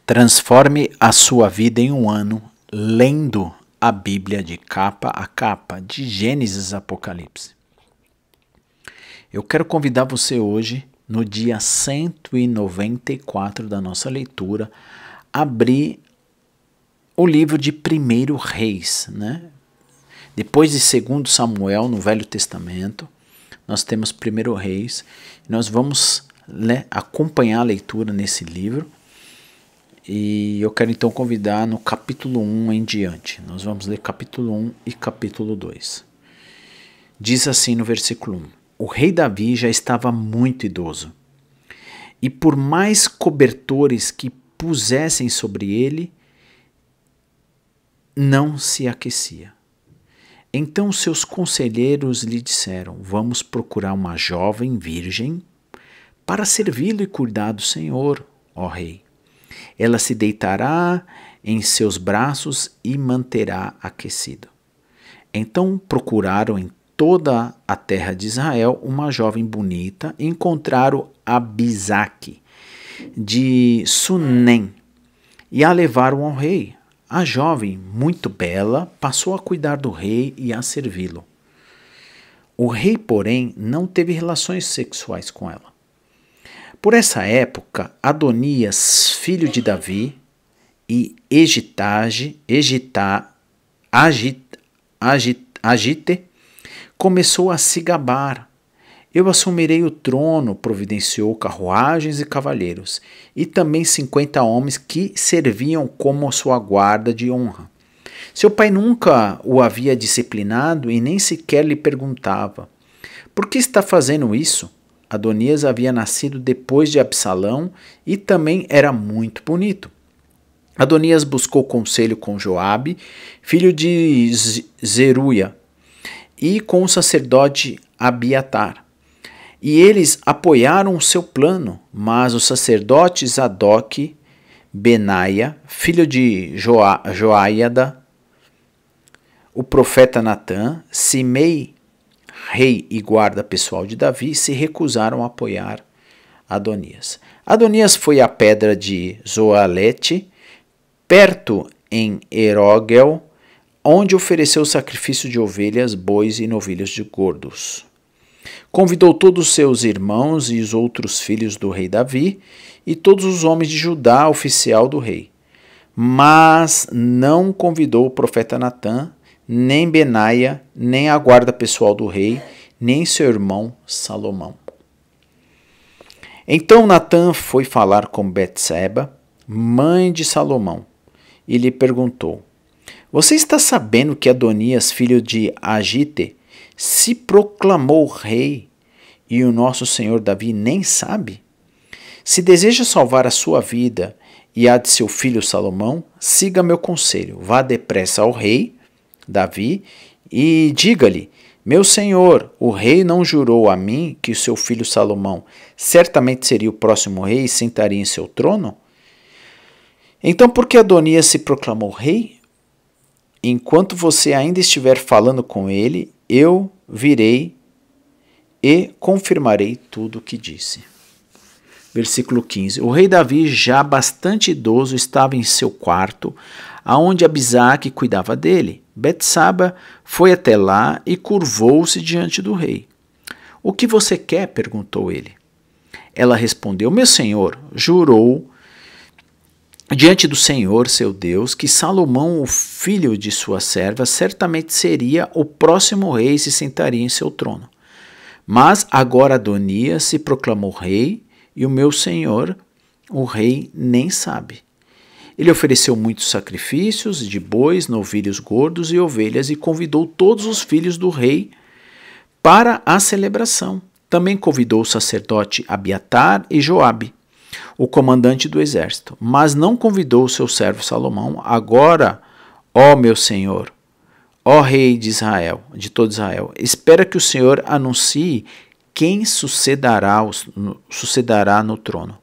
Transforme a sua vida em um ano lendo a Bíblia de capa a capa, de Gênesis a Apocalipse. Eu quero convidar você hoje, no dia 194 da nossa leitura, a abrir o livro de 1 Reis, né? Depois de 2 Samuel, no Velho Testamento, nós temos 1 Reis. Nós vamos acompanhar a leitura nesse livro. E eu quero então convidar no capítulo 1 em diante. Nós vamos ler capítulo 1 e capítulo 2. Diz assim no versículo 1: O rei Davi já estava muito idoso, e por mais cobertores que pusessem sobre ele, não se aquecia. Então seus conselheiros lhe disseram: Vamos procurar uma jovem virgem para servi-lo e cuidar do Senhor, ó rei. Ela se deitará em seus braços e manterá aquecido. Então procuraram em toda a terra de Israel uma jovem bonita e encontraram Abisaque de Sunem e a levaram ao rei. A jovem, muito bela, passou a cuidar do rei e a servi-lo. O rei, porém, não teve relações sexuais com ela. Por essa época, Adonias, filho de Davi, e Agite, começou a se gabar. Eu assumirei o trono, providenciou carruagens e cavaleiros, e também 50 homens que serviam como sua guarda de honra. Seu pai nunca o havia disciplinado e nem sequer lhe perguntava: Por que está fazendo isso? Adonias havia nascido depois de Absalão e também era muito bonito. Adonias buscou conselho com Joabe, filho de Zeruia, e com o sacerdote Abiatar. E eles apoiaram o seu plano, mas o sacerdote Zadok, Benaia, filho de Joiada, o profeta Natã, Simei, rei e guarda pessoal de Davi, se recusaram a apoiar Adonias. Adonias foi à pedra de Zoalete, perto em Erogel, onde ofereceu sacrifício de ovelhas, bois e novilhos de gordos. Convidou todos os seus irmãos e os outros filhos do rei Davi e todos os homens de Judá, oficial do rei. Mas não convidou o profeta Natã, nem Benaia, nem a guarda pessoal do rei, nem seu irmão Salomão. Então Natã foi falar com Betseba, mãe de Salomão, e lhe perguntou: Você está sabendo que Adonias, filho de Agite, se proclamou rei e o nosso senhor Davi nem sabe? Se deseja salvar a sua vida e a de seu filho Salomão, siga meu conselho, vá depressa ao rei Davi e diga-lhe: Meu senhor, o rei não jurou a mim que o seu filho Salomão certamente seria o próximo rei e sentaria em seu trono? Então por que Adonias se proclamou rei? Enquanto você ainda estiver falando com ele, eu virei e confirmarei tudo o que disse. Versículo 15. O rei Davi, já bastante idoso, estava em seu quarto, aonde Abisaque cuidava dele. Betseba foi até lá e curvou-se diante do rei. O que você quer? Perguntou ele. Ela respondeu: Meu senhor jurou diante do Senhor, seu Deus, que Salomão, o filho de sua serva, certamente seria o próximo rei e se sentaria em seu trono. Mas agora Adonias se proclamou rei e o meu senhor, o rei, nem sabe. Ele ofereceu muitos sacrifícios de bois, novilhos gordos e ovelhas e convidou todos os filhos do rei para a celebração. Também convidou o sacerdote Abiatar e Joabe, o comandante do exército, mas não convidou o seu servo Salomão. Agora, ó meu senhor, ó rei de Israel, de todo Israel, espera que o Senhor anuncie quem sucederá no trono.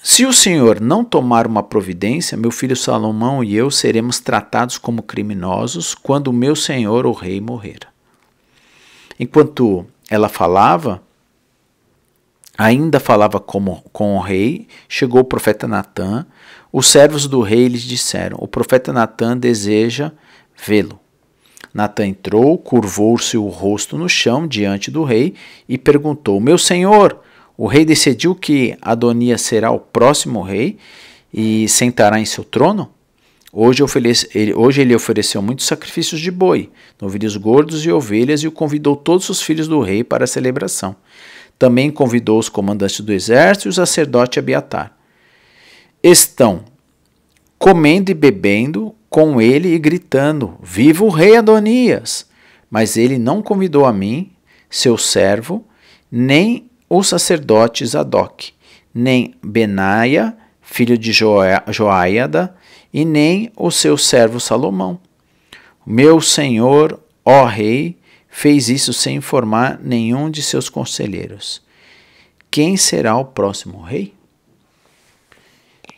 Se o Senhor não tomar uma providência, meu filho Salomão e eu seremos tratados como criminosos quando o meu senhor, o rei, morrer. Enquanto ela falava, ainda falava com o rei, chegou o profeta Natã. Os servos do rei lhes disseram: o profeta Natã deseja vê-lo. Natã entrou, curvou-se o rosto no chão diante do rei e perguntou: meu senhor, o rei decidiu que Adonias será o próximo rei e sentará em seu trono? Hoje ele ofereceu muitos sacrifícios de boi, novilhos gordos e ovelhas e convidou todos os filhos do rei para a celebração. Também convidou os comandantes do exército e o sacerdote Abiatar. Estão comendo e bebendo com ele e gritando: viva o rei Adonias! Mas ele não convidou a mim, seu servo, nem o sacerdote Zadok, nem Benaia, filho de Joiada, e nem o seu servo Salomão. Meu senhor, ó rei, fez isso sem informar nenhum de seus conselheiros. Quem será o próximo rei?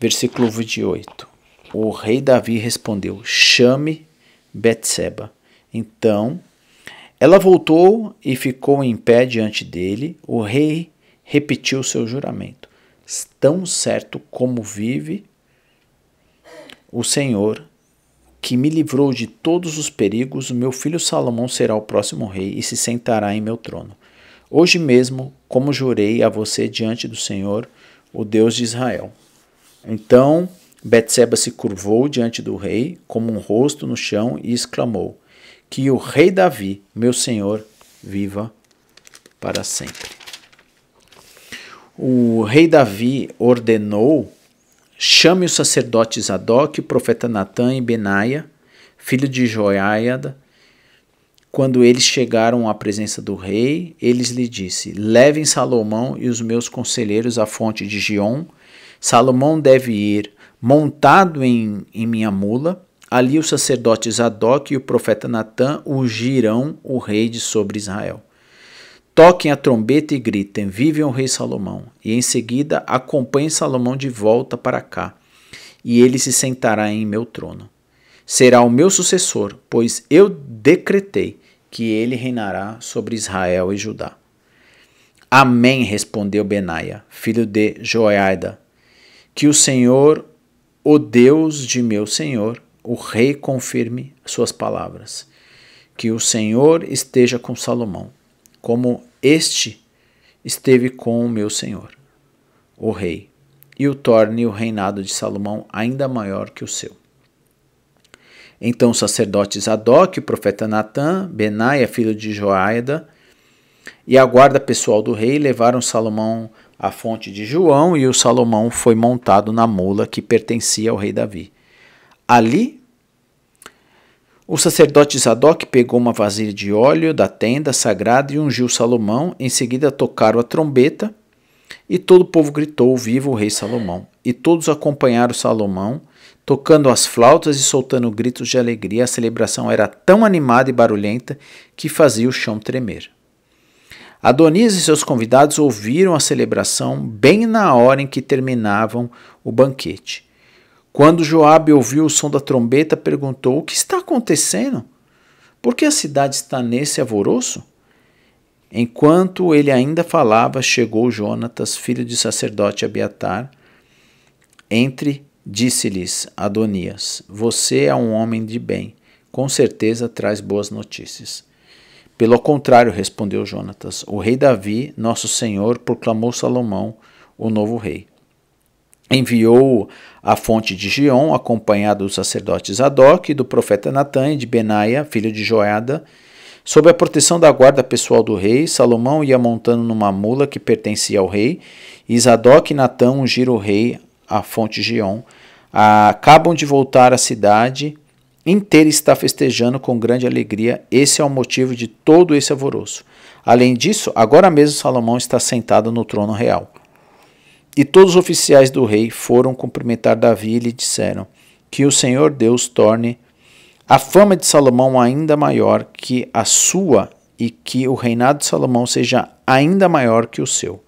Versículo 28. O rei Davi respondeu: chame Betseba. Então ela voltou e ficou em pé diante dele. O rei repetiu seu juramento: tão certo como vive o Senhor, que me livrou de todos os perigos, o meu filho Salomão será o próximo rei e se sentará em meu trono. Hoje mesmo, como jurei a você diante do Senhor, o Deus de Israel. Então Betseba se curvou diante do rei, como um rosto no chão, e exclamou: que o rei Davi, meu senhor, viva para sempre. O rei Davi ordenou: chame o sacerdote Zadok, o profeta Natã e Benaia, filho de Joiada. Quando eles chegaram à presença do rei, eles lhe disse: levem Salomão e os meus conselheiros à fonte de Giom. Salomão deve ir montado em minha mula. Ali o sacerdote Zadok e o profeta Natã ungirão o rei de sobre Israel. Toquem a trombeta e gritem: vive o rei Salomão. E em seguida acompanhem Salomão de volta para cá, e ele se sentará em meu trono. Será o meu sucessor, pois eu decretei que ele reinará sobre Israel e Judá. Amém, respondeu Benaia, filho de Joiada. Que o Senhor, o Deus de meu senhor, o rei, confirme suas palavras. Que o Senhor esteja com Salomão, como este esteve com o meu senhor, o rei, e o torne o reinado de Salomão ainda maior que o seu. Então os sacerdotes Zadok, o profeta Natã, Benaia, filho de Joiada, e a guarda pessoal do rei levaram Salomão à fonte de João, e o Salomão foi montado na mula que pertencia ao rei Davi. Ali, o sacerdote Zadok pegou uma vasilha de óleo da tenda sagrada e ungiu Salomão. Em seguida tocaram a trombeta e todo o povo gritou: viva o rei Salomão! E todos acompanharam Salomão, tocando as flautas e soltando gritos de alegria. A celebração era tão animada e barulhenta que fazia o chão tremer. Adonias e seus convidados ouviram a celebração bem na hora em que terminavam o banquete. Quando Joabe ouviu o som da trombeta, perguntou: o que está acontecendo? Por que a cidade está nesse alvoroço? Enquanto ele ainda falava, chegou Jonatas, filho de sacerdote Abiatar. Disse-lhes Adonias: você é um homem de bem, com certeza traz boas notícias. Pelo contrário, respondeu Jonatas, o rei Davi, nosso senhor, proclamou Salomão, o novo rei. Enviou à fonte de Giom, acompanhado dos sacerdotes Zadok, do profeta Natã e de Benaia, filho de Joiada. Sob a proteção da guarda pessoal do rei, Salomão ia montando numa mula que pertencia ao rei, e Zadok e Natã ungiram o rei à fonte de Giom. Acabam de voltar à cidade inteira está festejando com grande alegria. Esse é o motivo de todo esse alvoroço. Além disso, agora mesmo Salomão está sentado no trono real. E todos os oficiais do rei foram cumprimentar Davi e lhe disseram: que o Senhor Deus torne a fama de Salomão ainda maior que a sua e que o reinado de Salomão seja ainda maior que o seu.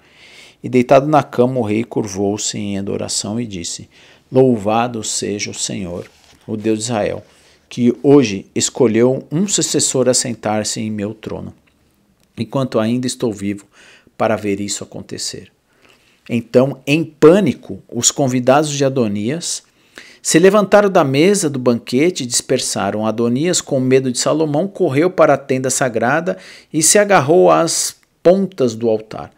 E deitado na cama, o rei curvou-se em adoração e disse: louvado seja o Senhor, o Deus de Israel, que hoje escolheu um sucessor a sentar-se em meu trono, enquanto ainda estou vivo para ver isso acontecer. Então, em pânico, os convidados de Adonias se levantaram da mesa do banquete e dispersaram. Adonias, com medo de Salomão, correu para a tenda sagrada e se agarrou às pontas do altar.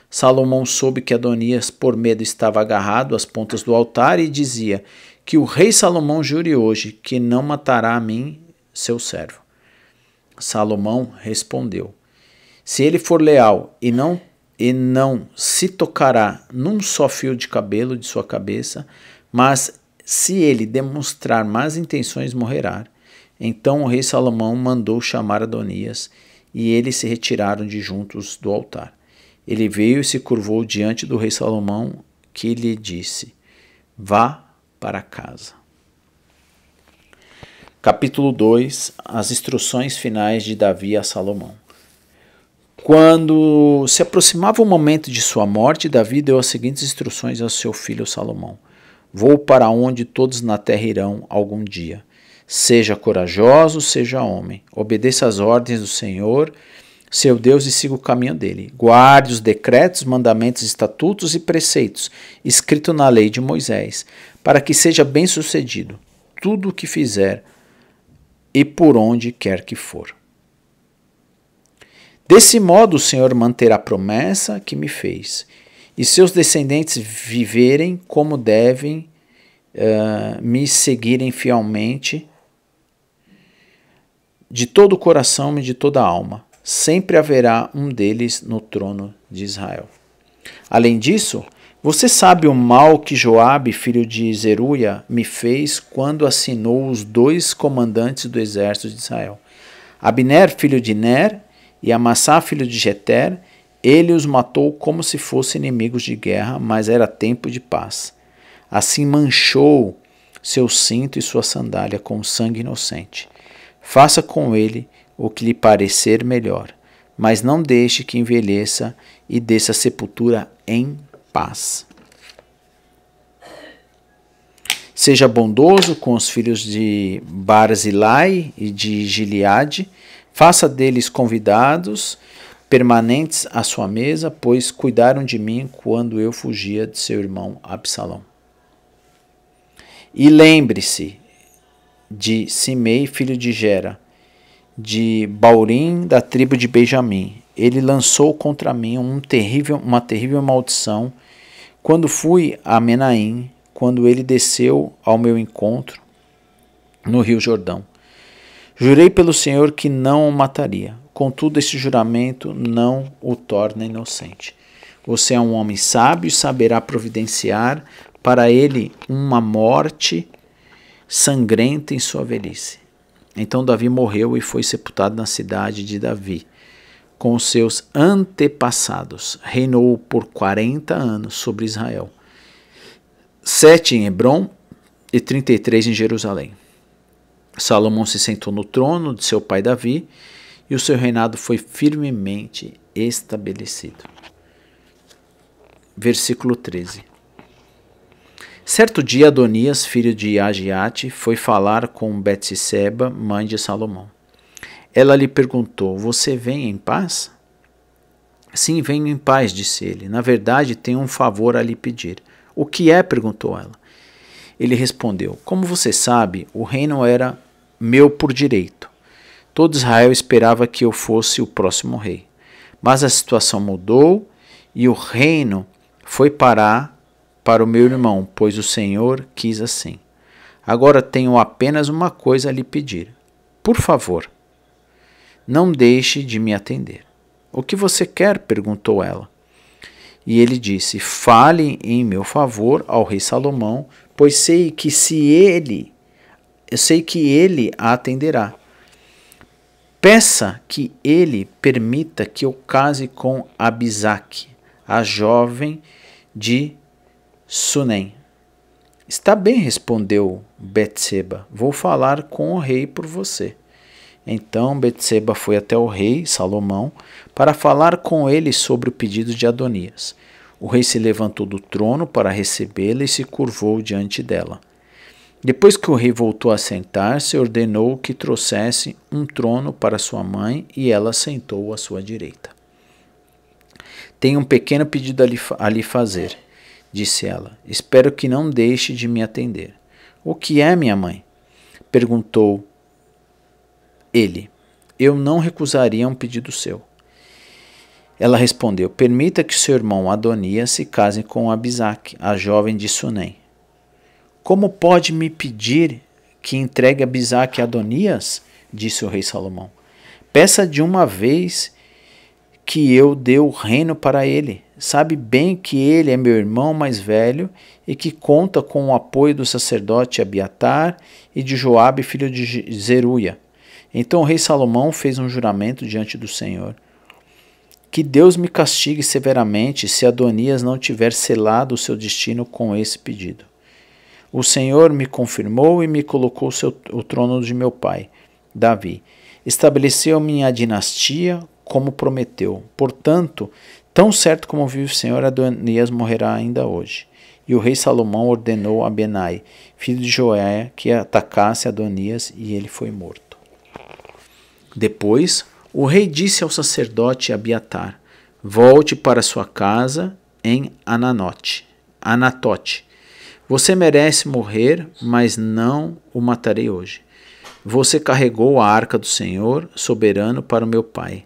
Salomão soube que Adonias, por medo, estava agarrado às pontas do altar e dizia: que o rei Salomão jure hoje que não matará a mim, seu servo. Salomão respondeu: se ele for leal e não se tocará num só fio de cabelo de sua cabeça, mas se ele demonstrar más intenções, morrerá. Então o rei Salomão mandou chamar Adonias, e eles se retiraram de juntos do altar. Ele veio e se curvou diante do rei Salomão, que lhe disse: vá para casa. Capítulo 2. As instruções finais de Davi a Salomão. Quando se aproximava o momento de sua morte, Davi deu as seguintes instruções ao seu filho Salomão: vou para onde todos na terra irão algum dia. Seja corajoso, seja homem. Obedeça às ordens do Senhor, seu Deus, e siga o caminho dele. Guarde os decretos, mandamentos, estatutos e preceitos escritos na lei de Moisés, para que seja bem-sucedido tudo o que fizer e por onde quer que for. Desse modo o Senhor manterá a promessa que me fez, e seus descendentes viverem como devem, me seguirem fielmente de todo o coração e de toda a alma. Sempre haverá um deles no trono de Israel. Além disso, você sabe o mal que Joabe, filho de Zeruia, me fez quando assinou os 2 comandantes do exército de Israel. Abner, filho de Ner, e Amassá, filho de Jeter. Ele os matou como se fossem inimigos de guerra, mas era tempo de paz. Assim manchou seu cinto e sua sandália com sangue inocente. Faça com ele o que lhe parecer melhor, mas não deixe que envelheça e desça a sepultura em paz. Seja bondoso com os filhos de Barzilai e de Gileade, faça deles convidados permanentes à sua mesa, pois cuidaram de mim quando eu fugia de seu irmão Absalão. E lembre-se de Simei, filho de Gera, de Baurim, da tribo de Benjamim. Ele lançou contra mim uma terrível maldição quando fui a Menaim, quando ele desceu ao meu encontro no rio Jordão. Jurei pelo Senhor que não o mataria. Contudo, esse juramento não o torna inocente. Você é um homem sábio e saberá providenciar para ele uma morte sangrenta em sua velhice. Então Davi morreu e foi sepultado na cidade de Davi, com os seus antepassados. Reinou por 40 anos sobre Israel, 7 em Hebrom e 33 em Jerusalém. Salomão se sentou no trono de seu pai Davi, e o seu reinado foi firmemente estabelecido. Versículo 13. Certo dia Adonias, filho de Agiate, foi falar com Betseba, mãe de Salomão. Ela lhe perguntou: você vem em paz? Sim, venho em paz, disse ele. Na verdade, tenho um favor a lhe pedir. O que é? Perguntou ela. Ele respondeu: como você sabe, o reino era meu por direito. Todo Israel esperava que eu fosse o próximo rei. Mas a situação mudou e o reino foi parar para o meu irmão, pois o Senhor quis assim. Agora tenho apenas uma coisa a lhe pedir. Por favor, não deixe de me atender. O que você quer? Perguntou ela. E ele disse: fale em meu favor ao rei Salomão, pois sei que ele a atenderá. Peça que ele permita que eu case com Abisaque, a jovem de Sunem. Está bem, respondeu Betseba. Vou falar com o rei por você. Então Betseba foi até o rei Salomão para falar com ele sobre o pedido de Adonias. O rei se levantou do trono para recebê-la e se curvou diante dela. Depois que o rei voltou a sentar-se, ordenou que trouxesse um trono para sua mãe e ela sentou à sua direita. Tenho um pequeno pedido a lhe fazer. disse ela. Espero que não deixe de me atender. O que é, minha mãe? Perguntou ele. Eu não recusaria um pedido seu. Ela respondeu, permita que seu irmão Adonias se case com Abisaque, a jovem de Sunem. Como pode me pedir que entregue Abisaque a Adonias? Disse o rei Salomão. Peça de uma vez que eu dê o reino para ele. Sabe bem que ele é meu irmão mais velho e que conta com o apoio do sacerdote Abiatar e de Joabe, filho de Zeruia. Então o rei Salomão fez um juramento diante do Senhor. Que Deus me castigue severamente se Adonias não tiver selado o seu destino com esse pedido. O Senhor me confirmou e me colocou o trono de meu pai, Davi. Estabeleceu minha dinastia como prometeu. Portanto, tão certo como vive o Senhor, Adonias morrerá ainda hoje. E o rei Salomão ordenou a Benai, filho de Joé, que atacasse Adonias, e ele foi morto. Depois, o rei disse ao sacerdote Abiatar, volte para sua casa em Anatote. Você merece morrer, mas não o matarei hoje. Você carregou a arca do Senhor, soberano, para o meu pai,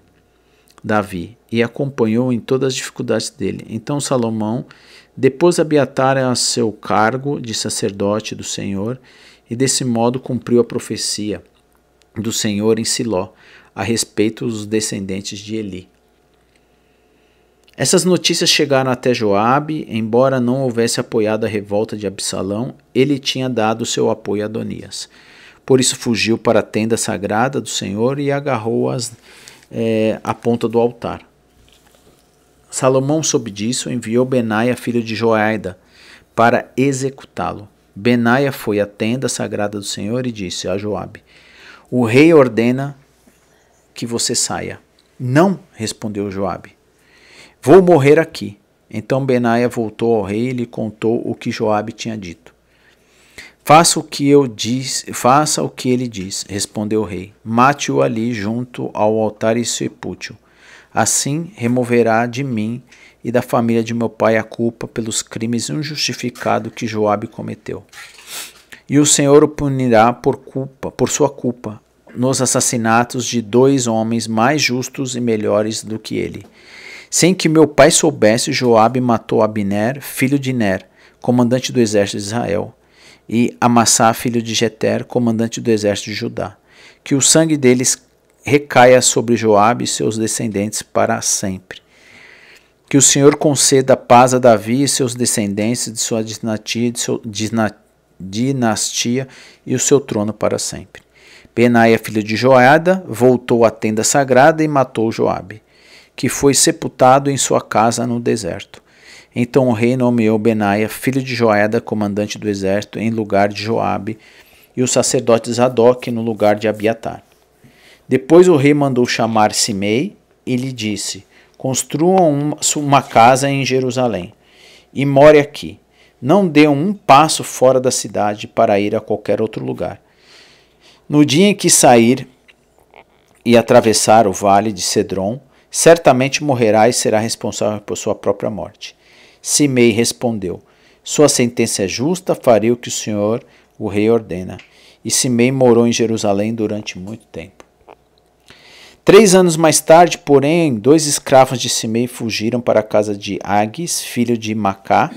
Davi, e acompanhou em todas as dificuldades dele. Então Salomão depôs Abiatar a seu cargo de sacerdote do Senhor, e desse modo cumpriu a profecia do Senhor em Siló, a respeito dos descendentes de Eli. Essas notícias chegaram até Joabe, embora não houvesse apoiado a revolta de Absalão, ele tinha dado seu apoio a Adonias. Por isso fugiu para a tenda sagrada do Senhor e agarrou-as à ponta do altar. Salomão soube disso, enviou Benaia, filho de Joiada, para executá-lo. Benaia foi à tenda sagrada do Senhor e disse a Joabe, o rei ordena que você saia. Não, respondeu Joabe. Vou morrer aqui. Então Benaia voltou ao rei e lhe contou o que Joabe tinha dito. Faça o que ele diz, respondeu o rei. Mate-o ali junto ao altar e sepulte-o. Assim removerá de mim e da família de meu pai a culpa pelos crimes injustificados que Joabe cometeu. E o Senhor o punirá por sua culpa, nos assassinatos de 2 homens mais justos e melhores do que ele. Sem que meu pai soubesse, Joabe matou Abner, filho de Ner, comandante do exército de Israel, e Amassá, filho de Jeter, comandante do exército de Judá. Que o sangue deles recaia sobre Joabe e seus descendentes para sempre. Que o Senhor conceda paz a Davi e seus descendentes de sua dinastia e o seu trono para sempre. Benaia, filho de Joiada, voltou à tenda sagrada e matou Joabe, que foi sepultado em sua casa no deserto. Então o rei nomeou Benaia, filho de Joiada, comandante do exército, em lugar de Joabe, e o sacerdote Zadok no lugar de Abiatar. Depois o rei mandou chamar Simei e lhe disse, construam uma casa em Jerusalém e more aqui. Não dê um passo fora da cidade para ir a qualquer outro lugar. No dia em que sair e atravessar o vale de Cedron, certamente morrerá e será responsável por sua própria morte. Simei respondeu, sua sentença é justa, farei o que o Senhor, o rei, ordena. E Simei morou em Jerusalém durante muito tempo. 3 anos mais tarde, porém, 2 escravos de Simei fugiram para a casa de Agis, filho de Maca,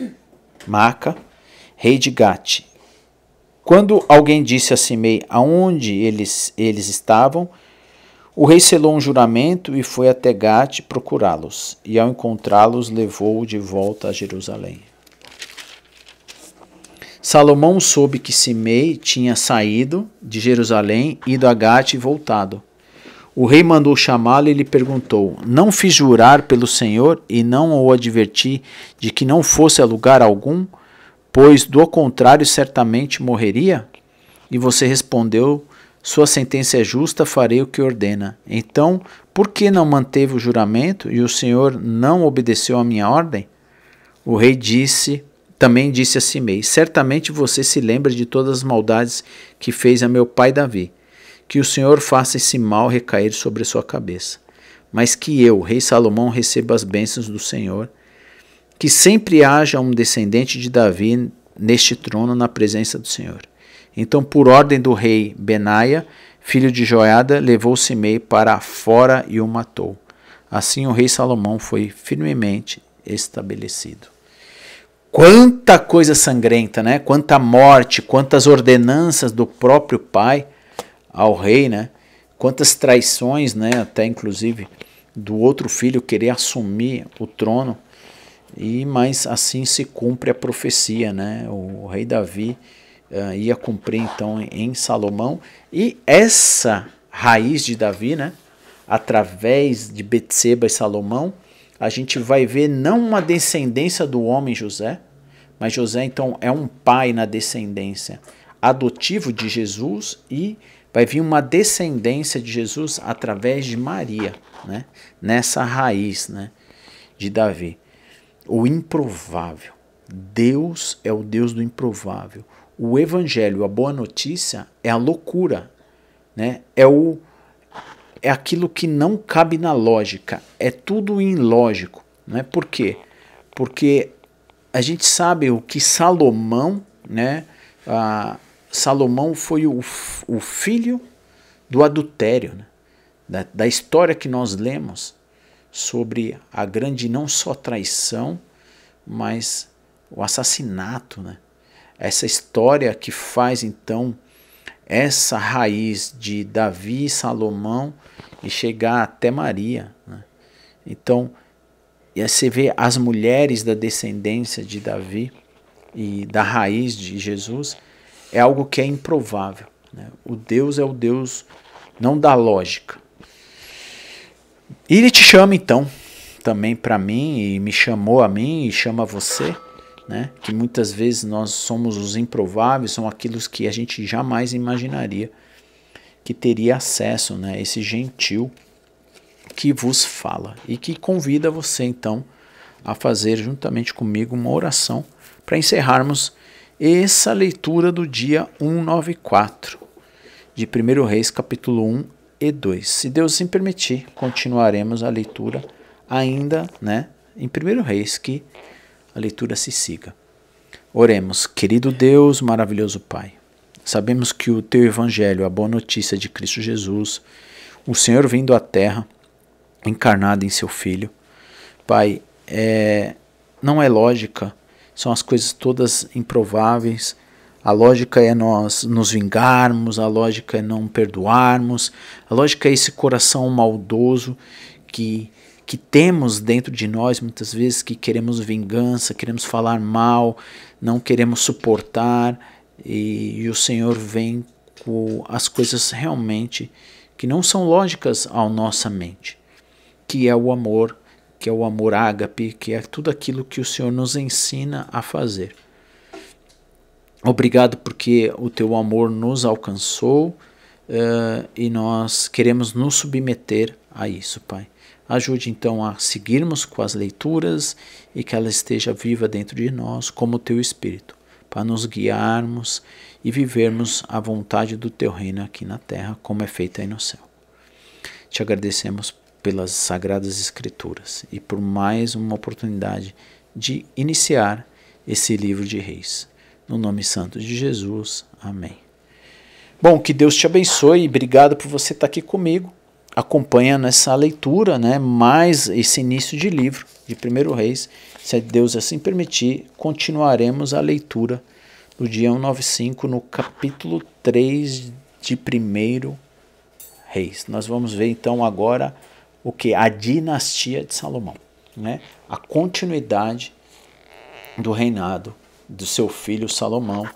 rei de Gate. Quando alguém disse a Simei aonde eles estavam, o rei selou um juramento e foi até Gate procurá-los, e ao encontrá-los levou-o de volta a Jerusalém. Salomão soube que Simei tinha saído de Jerusalém, ido a Gate e voltado. O rei mandou chamá-lo e lhe perguntou, não fiz jurar pelo Senhor e não o adverti de que não fosse a lugar algum, pois do contrário certamente morreria? E você respondeu, sua sentença é justa, farei o que ordena. Então, por que não manteve o juramento e o Senhor não obedeceu à minha ordem? O rei também disse a Simei, certamente você se lembra de todas as maldades que fez a meu pai Davi. Que o Senhor faça esse mal recair sobre a sua cabeça. Mas que eu, rei Salomão, receba as bênçãos do Senhor, que sempre haja um descendente de Davi neste trono na presença do Senhor. Então, por ordem do rei Benaia, filho de Joiada, levou Simei para fora e o matou. Assim o rei Salomão foi firmemente estabelecido. Quanta coisa sangrenta, né? Quanta morte, quantas ordenanças do próprio pai ao rei, né? Quantas traições, né? Até inclusive do outro filho querer assumir o trono. Mas assim se cumpre a profecia, né? O rei Davi ia cumprir então em Salomão, e essa raiz de Davi, né? Através de Betseba e Salomão, a gente vai ver não uma descendência do homem José, mas José então é um pai na descendência adotivo de Jesus, e vai vir uma descendência de Jesus através de Maria, né? Nessa raiz, né? De Davi. O improvável. Deus é o Deus do improvável. O evangelho, a boa notícia, é a loucura, né? É aquilo que não cabe na lógica. É tudo ilógico, né? Por quê? Porque a gente sabe o que Salomão, né? Salomão foi o filho do adultério, né? Da história que nós lemos sobre a grande não só traição, mas o assassinato, né? Essa história que faz então essa raiz de Davi e Salomão e chegar até Maria, né? Então, você vê as mulheres da descendência de Davi e da raiz de Jesus, é algo que é improvável, né? O Deus é o Deus não da lógica. E ele te chama então também para mim, e me chamou a mim e chama você, né? Que muitas vezes nós somos os improváveis, são aqueles que a gente jamais imaginaria que teria acesso, né? Esse gentil que vos fala e que convida você então a fazer juntamente comigo uma oração para encerrarmos essa leitura do dia 194 de 1 Reis capítulo 1 e 2. Se Deus assim permitir, continuaremos a leitura ainda, né, em 1 Reis, que a leitura se siga. Oremos. Querido Deus, maravilhoso Pai, sabemos que o Teu Evangelho, a boa notícia de Cristo Jesus, o Senhor vindo à terra, encarnado em Seu Filho, Pai, não é lógica, são as coisas todas improváveis. A lógica é nós nos vingarmos, a lógica é não perdoarmos, a lógica é esse coração maldoso que temos dentro de nós muitas vezes, que queremos vingança, queremos falar mal, não queremos suportar, e o Senhor vem com as coisas realmente que não são lógicas à nossa mente, que é o amor ágape, que é tudo aquilo que o Senhor nos ensina a fazer. Obrigado porque o Teu amor nos alcançou e nós queremos nos submeter a isso, Pai. Ajude então a seguirmos com as leituras e que ela esteja viva dentro de nós como o Teu Espírito, para nos guiarmos e vivermos a vontade do Teu reino aqui na terra, como é feita aí no céu. Te agradecemos pelas Sagradas Escrituras e por mais uma oportunidade de iniciar esse livro de Reis. No nome santo de Jesus. Amém. Bom, que Deus te abençoe e obrigado por você estar aqui comigo, acompanhando essa leitura, né, mais esse início de livro de 1 Reis. Se Deus assim permitir, continuaremos a leitura do dia 195 no capítulo 3 de 1 Reis. Nós vamos ver então agora o que? A dinastia de Salomão, né? A continuidade do reinado do seu filho Salomão,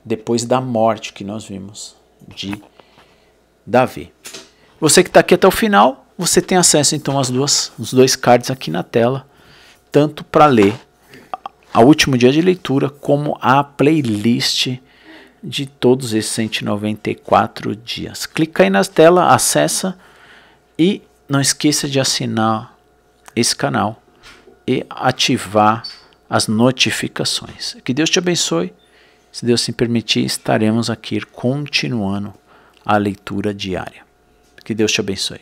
depois da morte que nós vimos de Davi. Você que está aqui até o final, você tem acesso então às os dois cards aqui na tela, tanto para ler o último dia de leitura, como a playlist de todos esses 194 dias. Clica aí na tela, acessa e não esqueça de assinar esse canal e ativar as notificações. Que Deus te abençoe. Se Deus se permitir, estaremos aqui continuando a leitura diária. Que Deus te abençoe.